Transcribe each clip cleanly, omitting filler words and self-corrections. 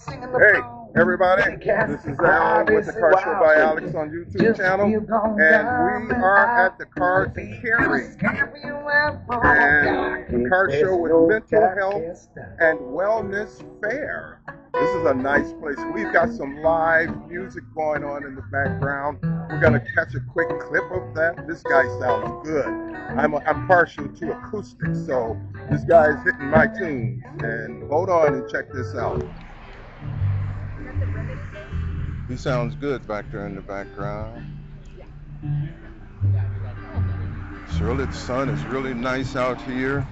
Hey, everybody, this is Al with the Car Show by Alex on YouTube channel, and we are at the Cars and Carry, and the car show with mental health and wellness fair. This is a nice place. We've got some live music going on in the background. We're going to catch a quick clip of that. This guy sounds good. I'm partial to acoustics, so this guy's hitting my tunes. And hold on and check this out. He sounds good back there in the background. Surely the sun is really nice out here.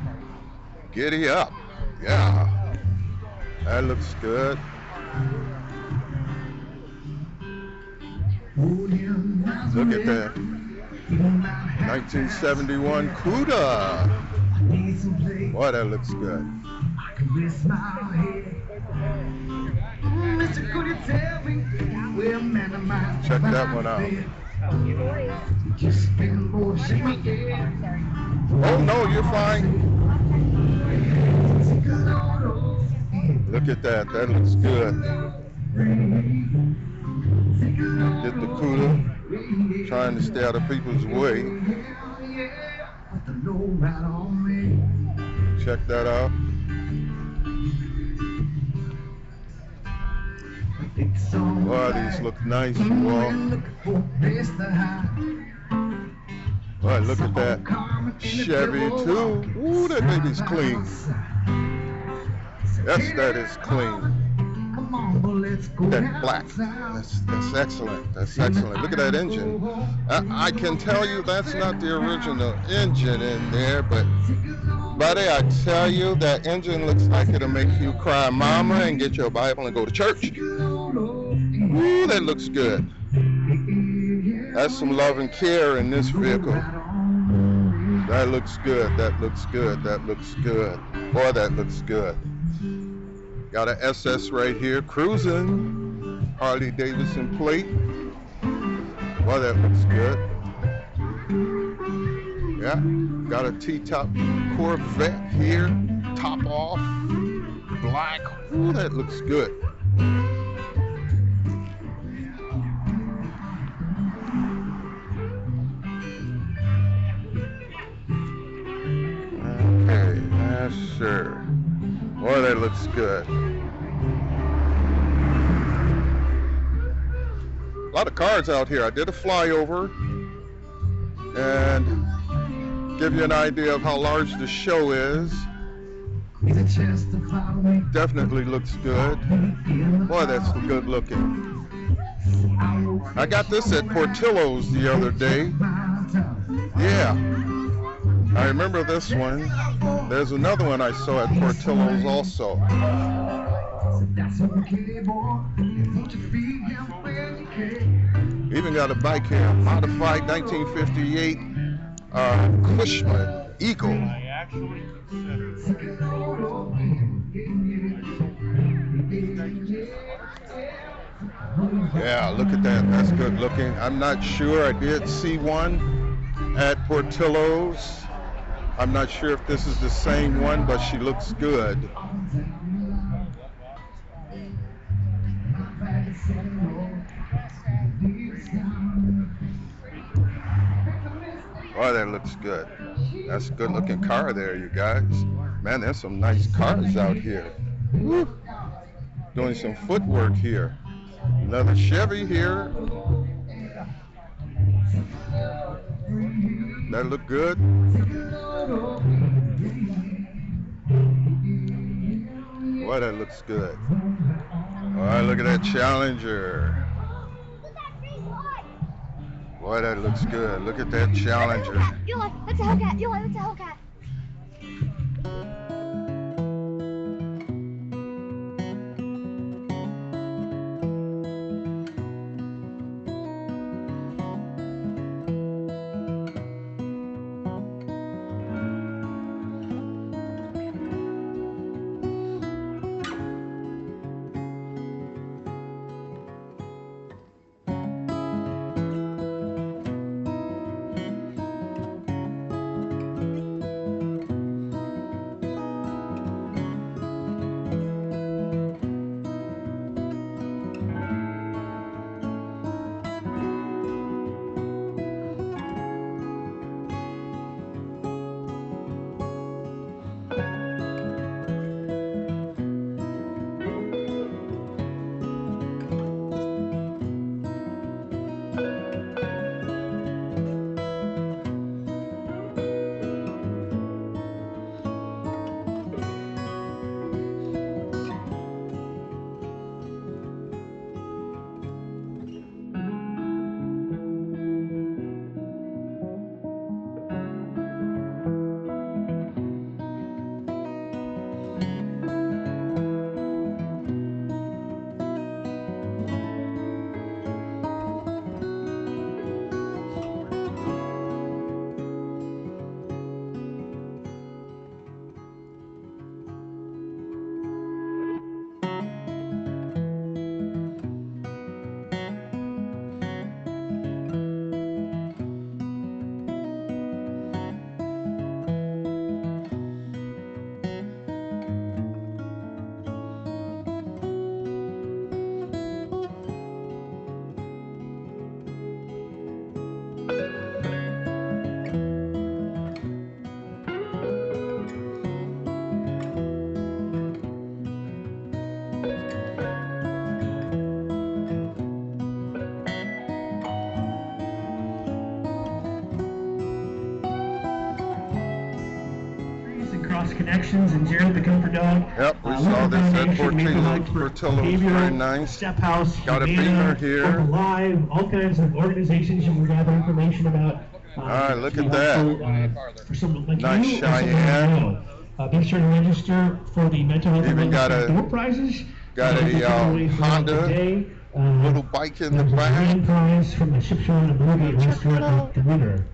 Giddy up. Yeah. That looks good. Look at that. 1971 Cuda. Boy, that looks good. Check that one out. Oh no, you're fine. Look at that. That looks good. Get the Cuda. Trying to stay out of people's way. Check that out. Wow, these look nice, boy. Boy, look at that Chevy too. Ooh, that baby's clean. Yes, that is clean. That black. That's excellent. That's excellent. Look at that engine. I can tell you that's not the original engine in there, but buddy, I tell you that engine looks like it'll make you cry mama and get your Bible and go to church. Ooh, that looks good. That's some love and care in this vehicle. That looks good. That looks good. That looks good. Boy, that looks good. Got an SS right here, cruising. Harley Davidson plate. Boy, that looks good. Yeah, got a T-top Corvette here, top off, black. Ooh, that looks good. Okay, yes, sir. Boy, that looks good. A lot of cars out here. I did a flyover and give you an idea of how large the show is. Definitely looks good. Boy, that's good looking. I got this at Portillo's the other day. Yeah, I remember this one. There's another one I saw at Portillo's also. Even got a bike here, modified 1958 Cushman Eagle. Yeah, look at that. That's good looking. I'm not sure. I did see one at Portillo's. I'm not sure if this is the same one, but she looks good. Oh, that looks good. That's a good looking car there, you guys. Man, there's some nice cars out here. Woo. Doing some footwork here. Another Chevy here. That look good. Boy, that looks good. All right, look at that Challenger. Boy, that looks good. Look at that Challenger. Eli, that's a Hellcat. Eli, that's a Hellcat. Lost Connections and Jared the Comfort Dog. Yep, we saw this at Portillo. Very nice. Step House, got a beamer here. Live, all kinds of organizations you can gather information about. All right, look at that. For someone like nice you, Cheyenne. Be sure to register for the mental health even got a door prizes. Got a Honda little bike in the back. Prize from the Shipshore and Bluegate restaurant at the winner.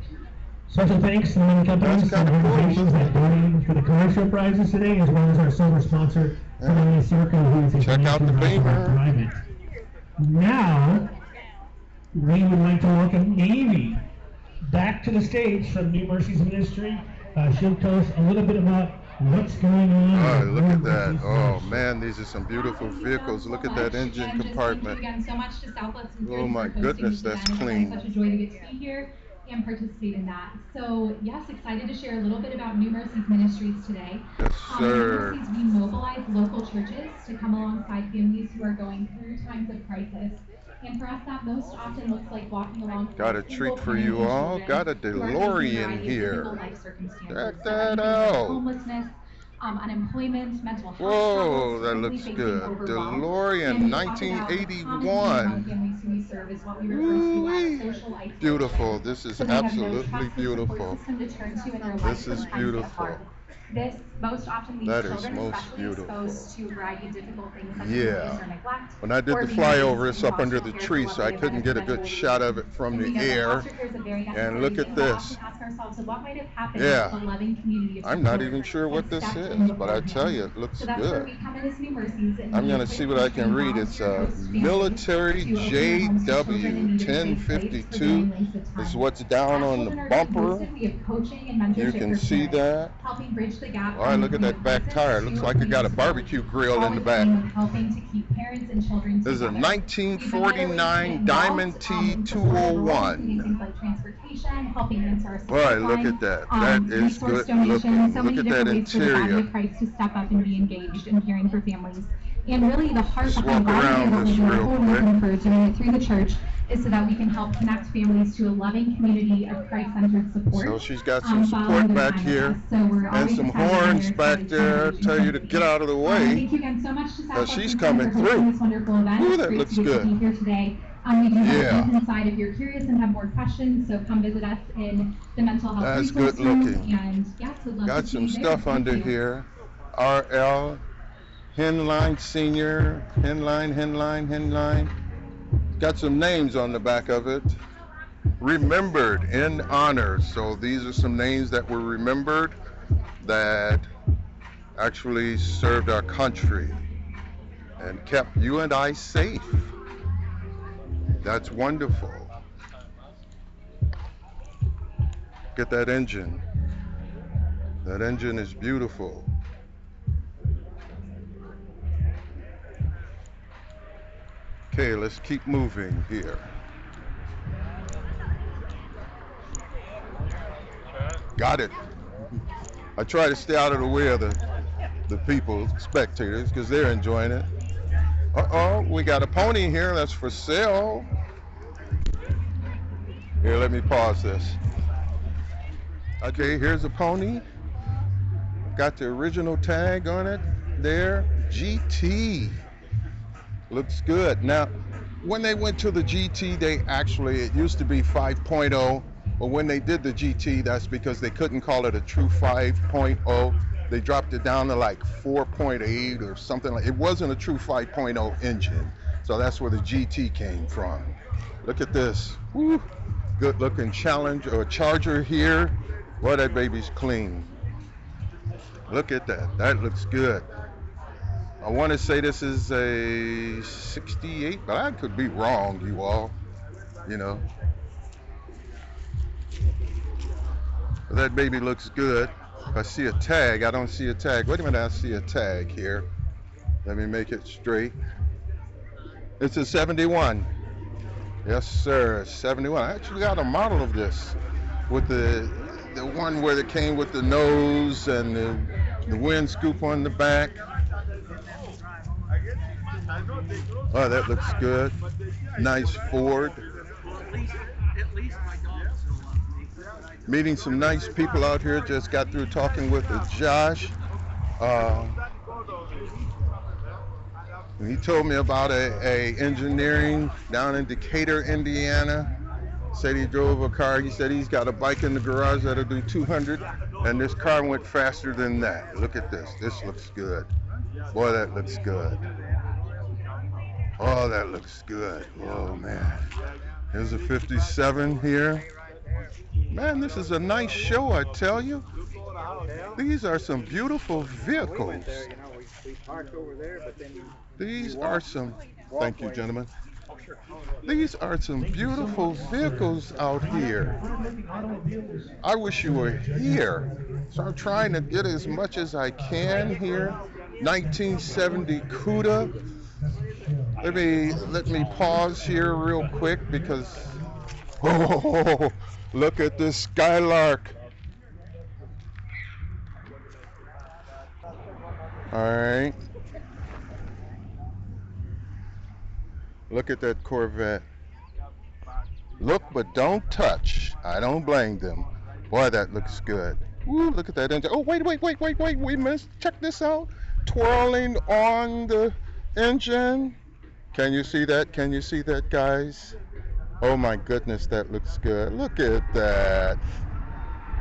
Special thanks to the many companies and organizations that donated for the commercial prizes today, as well as our silver sponsor, Family Circle, who is a check out the beamer. Now, we would like to welcome Navy back to the stage from New Mercies Ministry. She'll tell us a little bit about what's going on. Oh, look at that. Oh, man, these are some beautiful vehicles. Look at that engine compartment. Thank you again so much to Southwest and oh, my goodness, that's clean. It's such a joy to get to be here and participate in that. So, yes, excited to share a little bit about New Mercies Ministries today. Yes, sir. New Mercies, we mobilize local churches to come alongside families who are going through times of crisis. And for us, that most often looks like walking along. Got a treat for you all. Got a DeLorean here. Check that out. Homelessness, unemployment, mental health. Whoa, that looks good. DeLorean 1981. Beautiful. This is absolutely beautiful. This is beautiful. This most often leads children, especially exposed to a variety of difficult things like abuse or neglect. When I did the flyover, it's up under the tree, so I couldn't get a good shot of it from the air. And look at this. Yeah, I'm not even sure what this is, but I tell you, it looks good. I'm going to see what I can read. It's a military JW 1052. This is what's down on the bumper. You can see that. All right, look at that back tire. Looks like it got a barbecue grill in the back. This is a 1949 Diamond T201. All right, look at that. That is good looking. Look at that interior. To step up and be engaged in caring for families. And really the heart behind what we're doing it through the church is so that we can help connect families to a loving community of Christ-centered support. So she's got some support back here and some horns back there. Tell you to get out of the way. Thank you again so much to she's coming through. This wonderful event. Ooh, that looks good. To be here today. We do have booths inside if you're curious and have more questions, so come visit us in the mental health That's resource good looking. room. And yes, we'd love got to some see you stuff there. under here. RL Henline Senior, Henline. Got some names on the back of it. Remembered in honor. So these are some names that were remembered that actually served our country and kept you and I safe. That's wonderful. Get that engine. That engine is beautiful. Okay, let's keep moving here. Got it. I try to stay out of the way of the people, spectators, because they're enjoying it. Uh-oh, we got a pony here that's for sale. Here, let me pause this. Okay, here's a pony. Got the original tag on it there, GT. Looks good. Now, when they went to the GT, it used to be 5.0, but when they did the GT, that's because they couldn't call it a true 5.0. They dropped it down to like 4.8 or something like. It wasn't a true 5.0 engine, so that's where the GT came from. Look at this. Woo. Good looking Charger here. Boy, that baby's clean. Look at that. That looks good. I want to say this is a 68, but I could be wrong, you all. You know. But that baby looks good. I see a tag. I don't see a tag. Wait a minute, I see a tag here. Let me make it straight. It's a 71. Yes, sir, 71. I actually got a model of this with the one where it came with the nose and the wind scoop on the back. Oh, that looks good. Nice Ford. Meeting some nice people out here. Just got through talking with Josh. Uh, he told me about a engineering down in Decatur, Indiana. Said he drove a car. He said he's got a bike in the garage that'll do 200, and this car went faster than that. Look at this. This looks good. Boy, that looks good. Oh, that looks good. Oh, man. Here's a 57 here. Man, this is a nice show, I tell you. These are some beautiful vehicles. These are some, thank you, gentlemen. These are some beautiful vehicles out here. I wish you were here. So I'm trying to get as much as I can here. 1970 Cuda. Let me pause here real quick because oh, look at this Skylark. All right. Look at that Corvette. Look but don't touch. I don't blame them. Boy, that looks good. Ooh, look at that engine. Oh, wait, we missed. Check this out. Twirling on the engine. Can you see that? Can you see that, guys? Oh my goodness, that looks good. Look at that.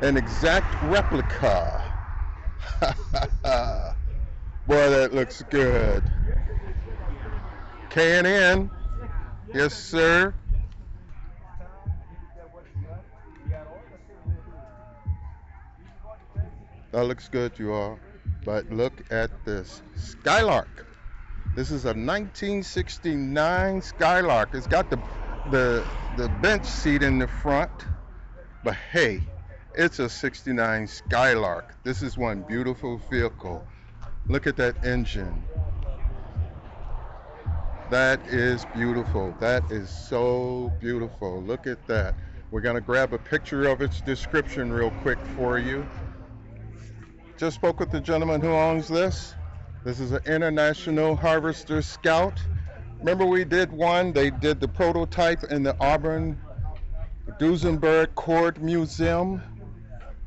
An exact replica. Boy, that looks good. K&N. Yes, sir. That looks good, you all. But look at this. Skylark. This is a 1969 Skylark. It's got the bench seat in the front. But hey, it's a 69 Skylark. This is one beautiful vehicle. Look at that engine. That is beautiful. That is so beautiful. Look at that. We're going to grab a picture of its description real quick for you. Just spoke with the gentleman who owns this. This is an International Harvester Scout. Remember we did one? They did the prototype in the Auburn Duesenberg Cord Museum.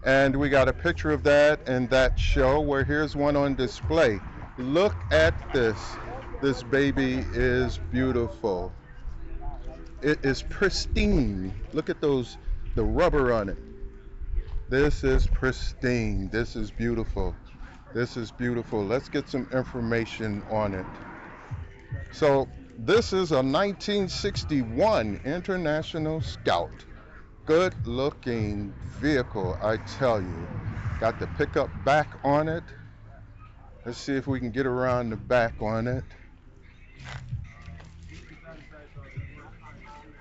And we got a picture of that in that show where here's one on display. Look at this. This baby is beautiful. It is pristine. Look at the rubber on it. This is pristine. This is beautiful. This is beautiful. Let's get some information on it. So this is a 1961 International Scout. Good looking vehicle, I tell you. Got the pickup back on it. Let's see if we can get around the back on it.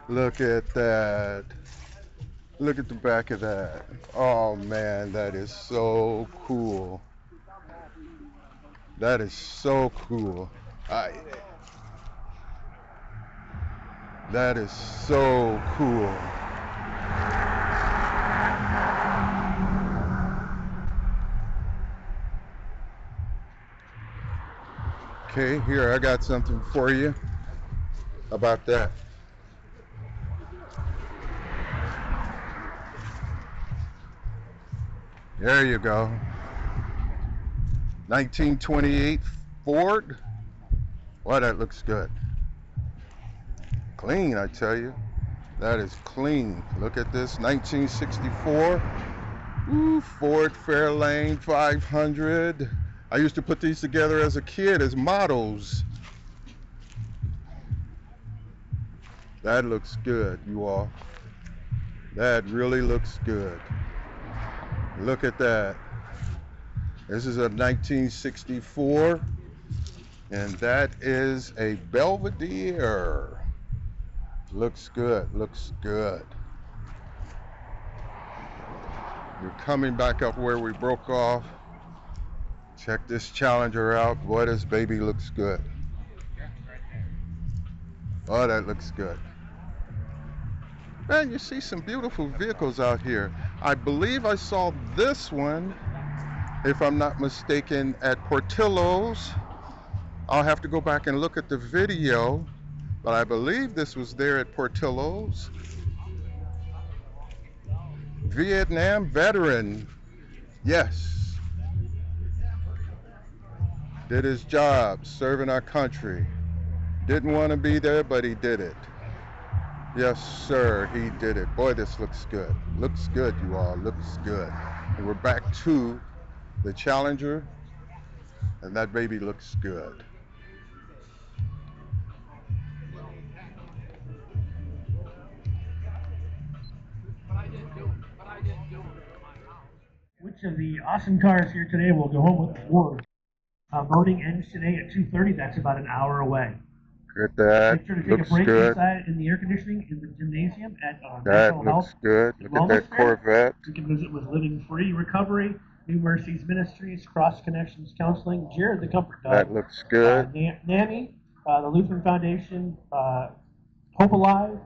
Look at that. Look at the back of that. Oh man, that is so cool. That is so cool. That is so cool. Okay, here I got something for you about that. There you go. 1928 Ford. Boy, that looks good. Clean, I tell you. That is clean. Look at this, 1964. Ooh, Ford Fairlane 500. I used to put these together as a kid as models. That looks good, you all. That really looks good. Look at that. This is a 1964, and that is a Belvedere. Looks good, looks good. We're coming back up where we broke off. Check this Challenger out. Boy, this baby looks good. Oh, that looks good. Man, you see some beautiful vehicles out here. I believe I saw this one, if I'm not mistaken, at Portillo's. I'll have to go back and look at the video, but I believe this was there at Portillo's. Vietnam veteran. Yes. Did his job serving our country. Didn't want to be there, but he did it. Yes, sir, he did it. Boy, this looks good. Looks good, you all. Looks good. And we're back to the Challenger, and that baby looks good. Which of the awesome cars here today will go home with awards? Voting ends today at 2:30. That's about an hour away. Look at that. Make sure to take Looks a break good. inside in the air conditioning in the gymnasium at That Mental looks Health good. and Look at that Wellness Fair. Corvette. You can visit with Living Free Recovery, New Mercies Ministries, Cross Connections Counseling, Jared the Comfort Dog. That looks good. NAMI, the Lutheran Foundation, Hope Alive,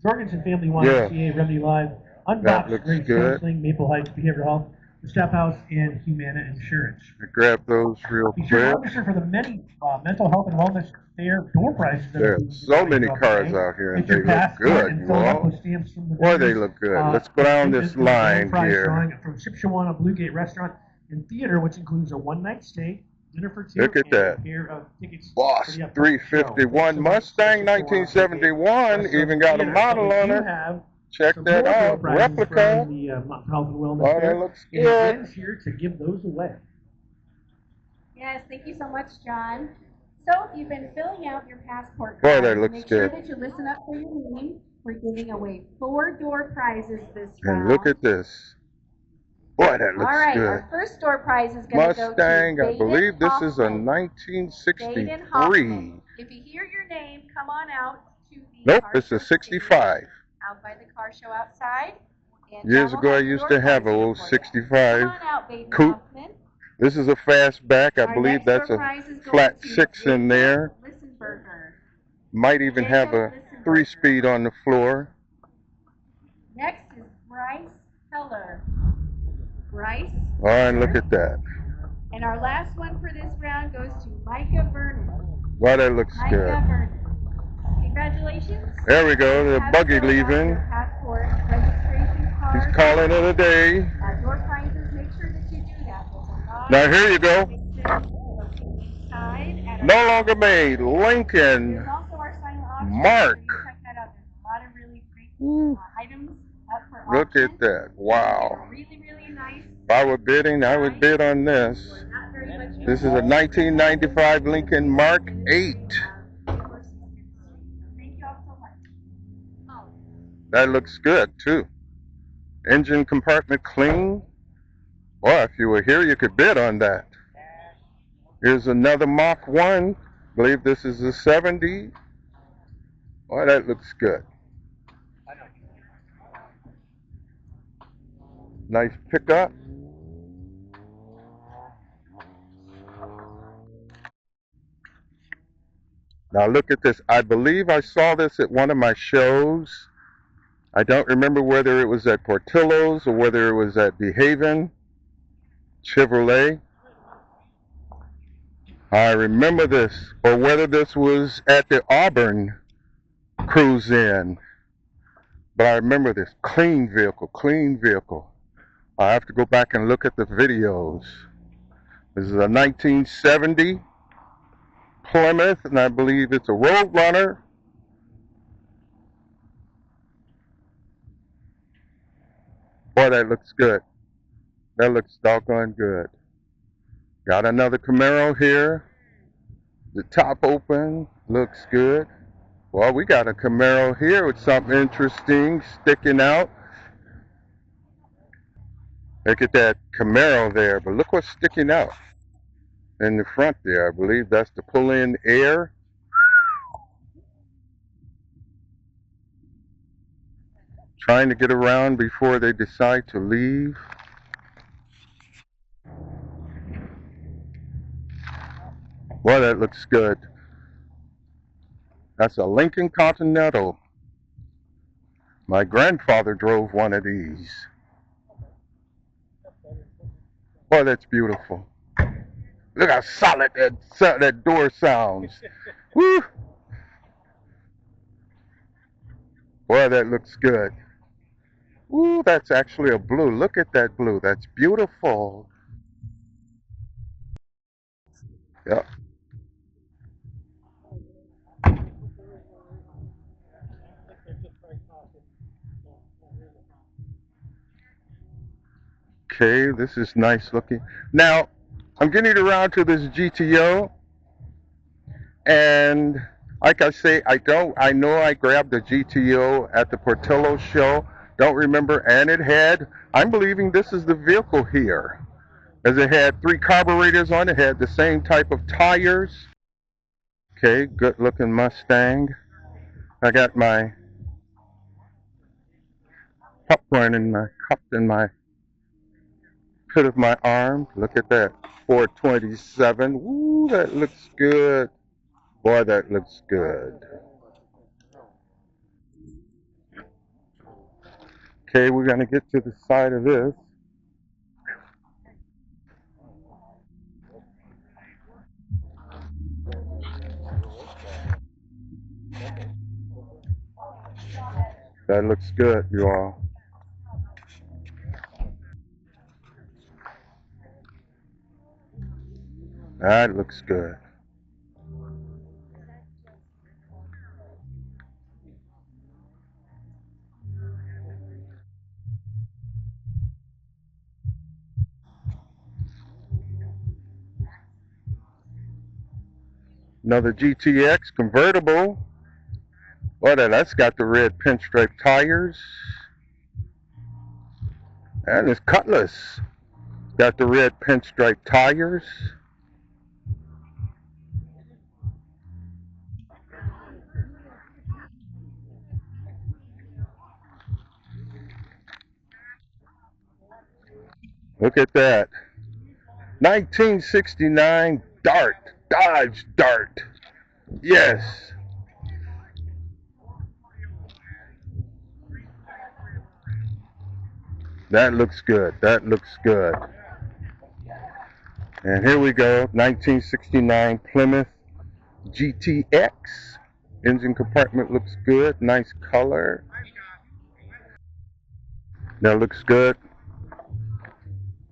Jorgensen Family YMCA, Remedy Live, Unboxed looks Grace good. Counseling, Maple Heights Behavioral Health, the Step House, and Humana Insurance. Grab those real Be sure to quick. register for the many mental health and wellness fair door prizes. that are There's so many up cars today. out here, and Get your they look passport good, and you fill it up all. with stamps from the Boy, they vendors. look good. Let's go down this line prize here. drawing from Shipshewana Bluegate Restaurant and Theater, which includes a one-night stay, dinner for two, Look at and a that. pair of tickets Boss for the upcoming show. 351 Mustang 1971, even got a model on her. Check that out, replica. The Health and Wellness Oh, Fair. that looks And good. Ben's here to give those away. Yes, thank you so much, John. So if you've been filling out your passport Boy, card, that looks make sure good. that you listen up for your name. We're giving away 4 door prizes this And round. look at this. Boy, that All looks right, good. our first door prize is going to go to Mustang, I Baden believe this is a Hoffman. Baden 1963. Hoffman. If you hear your name, come on out to the Nope, car it's show a 65. station out by the car show outside. And Years John ago, will I have the used door to have prize a here old for you. 65 Come on out, Baden coupe. Hoffman. This is a fastback. I Our believe next that's door a prize is going flat to 6 in Jacob there. Lissenberger. Might even have a 3-speed on the floor. Next is Bryce Heller. Bryce. Oh, and look at that. And our last one for this round goes to Micah Vernon. Wow, that looks Micah good. Vernon. Congratulations. There we go, the Have buggy filled out leaving. your passport, registration card. He's calling it a day. Door prizes, make sure that you do that. There's a lot Now here you go. of inside at No our- longer made. Lincoln There's also our silent auction. Mark. So you check that out. There's a lot of really great Woo. items up for Look auction. at that. Wow. Really, really nice. If I were bidding, I would bid on this. Not very much. This is a 1995 Lincoln Mark 8. Thank you all so much. Oh. That looks good too. Engine compartment clean. Well, if you were here, you could bid on that. Here's another Mach 1. I believe this is a 70. Oh, that looks good. Nice pickup. Now look at this. I believe I saw this at one of my shows. I don't remember whether it was at Portillo's or whether it was at DeHaven Chevrolet. I remember this, or whether this was at the Auburn Cruise In. But I remember this. Clean vehicle, clean vehicle. I have to go back and look at the videos. This is a 1970 Plymouth, and I believe it's a Roadrunner. Boy, that looks good. That looks doggone good. Got another Camaro here. The top open, looks good. Well, we got a Camaro here with something interesting sticking out. Look at that Camaro there, but look what's sticking out in the front there. I believe that's to pull in air. Trying to get around before they decide to leave. Well, that looks good. That's a Lincoln Continental. My grandfather drove one of these. Boy, that's beautiful. Look how solid that door sounds. Woo! Boy, that looks good. Ooh, that's actually a blue. Look at that blue. That's beautiful. Yep. Okay, this is nice looking. Now, I'm getting around to this GTO, and like I say, I know I grabbed the GTO at the Portillo show, don't remember, and it had, I'm believing this is the vehicle here, as it had 3 carburetors on it, had the same type of tires. Okay, good looking Mustang. I got my popcorn in my cup in my pit of my arm. Look at that. 427. Ooh, that looks good. Boy, that looks good. Okay, we're going to get to the side of this. That looks good, you all. That looks good. Another GTX convertible. Boy, that's got the red pinstripe tires. And it's Cutlass. Got the red pinstripe tires. Look at that. 1969 Dart. Dodge Dart. Yes. That looks good. That looks good. And here we go. 1969 Plymouth GTX. Engine compartment looks good. Nice color. That looks good.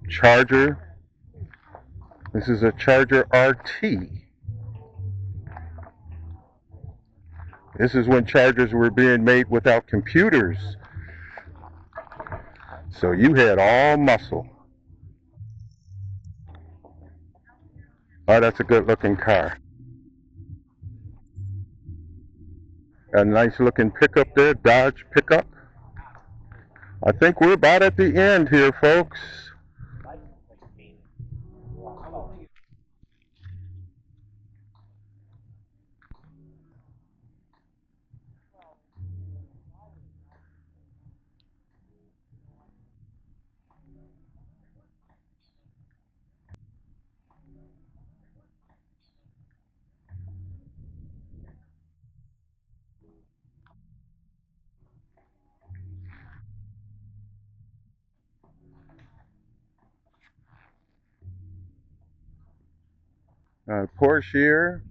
Charger. This is a Charger RT. This is when Chargers were being made without computers. So you had all muscle. Oh, that's a good looking car. A nice looking pickup there, Dodge pickup. I think we're about at the end here, folks. Porsche here.